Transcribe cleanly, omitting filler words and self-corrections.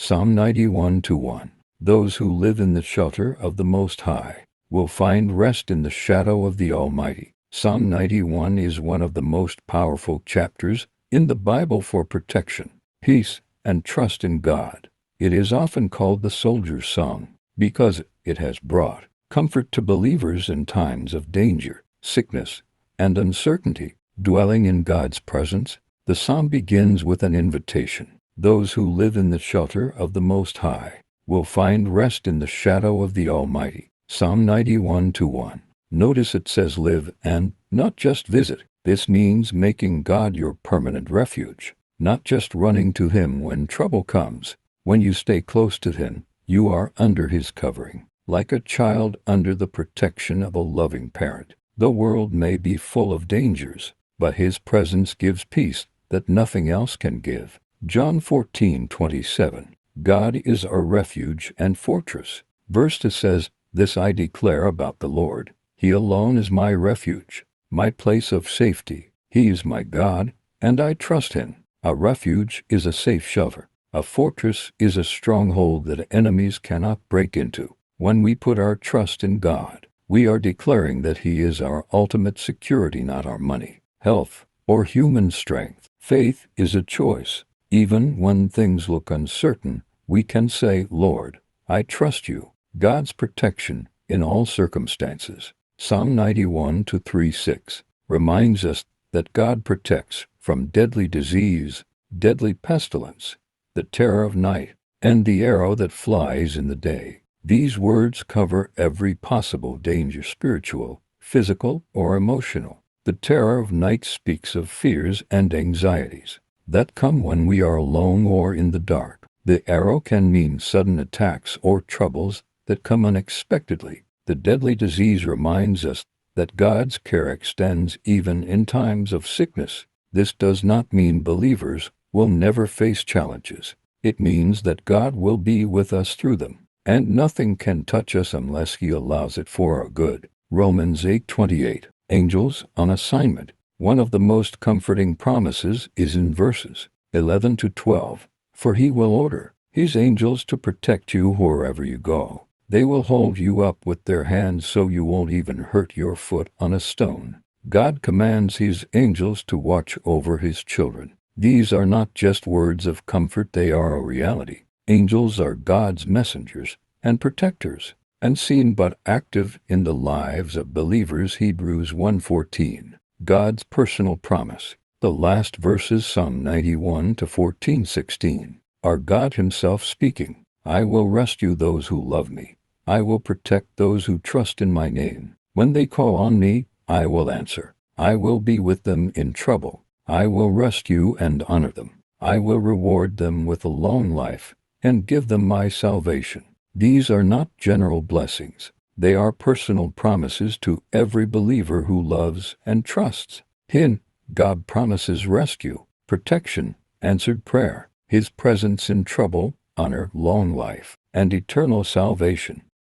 Psalm 91:1. Those who live in the shelter of the Most High will find rest in the shadow of the Almighty. Psalm 91 is one of the most powerful chapters in the Bible for protection, peace, and trust in God. It is often called the soldier's song because it has brought comfort to believers in times of danger, sickness, and uncertainty. Dwelling in God's presence, the psalm begins with an invitation. Those who live in the shelter of the Most High will find rest in the shadow of the Almighty. Psalm 91:1. Notice it says live and not just visit. This means making God your permanent refuge, not just running to Him when trouble comes. When you stay close to Him, you are under His covering, like a child under the protection of a loving parent. The world may be full of dangers, but His presence gives peace that nothing else can give. John 14:27. God is our refuge and fortress. Verse 2 says, "This I declare about the Lord. He alone is my refuge, my place of safety. He is my God, and I trust Him." A refuge is a safe shelter. A fortress is a stronghold that enemies cannot break into. When we put our trust in God, we are declaring that He is our ultimate security, not our money, health, or human strength. Faith is a choice. Even when things look uncertain, we can say, "Lord, I trust you." God's protection in all circumstances. Psalm 91:3-6 reminds us that God protects from deadly disease, deadly pestilence, the terror of night, and the arrow that flies in the day. These words cover every possible danger, spiritual, physical, or emotional. The terror of night speaks of fears and anxieties that come when we are alone or in the dark. The arrow can mean sudden attacks or troubles that come unexpectedly. The deadly disease reminds us that God's care extends even in times of sickness. This does not mean believers will never face challenges. It means that God will be with us through them, and nothing can touch us unless He allows it for our good. Romans 8:28. Angels on assignment. One of the most comforting promises is in verses 11-12. For He will order His angels to protect you wherever you go. They will hold you up with their hands so you won't even hurt your foot on a stone. God commands His angels to watch over His children. These are not just words of comfort, they are a reality. Angels are God's messengers and protectors, unseen but active in the lives of believers. Hebrews 1:14. God's personal promise. The last verses, Psalm 91-14-16, are God Himself speaking. I will rescue those who love me. I will protect those who trust in my name. When they call on me, I will answer. I will be with them in trouble. I will rescue and honor them. I will reward them with a long life and give them my salvation. These are not general blessings. They are personal promises to every believer who loves and trusts Him. God promises rescue, protection, answered prayer, His presence in trouble, honor, long life, and eternal salvation.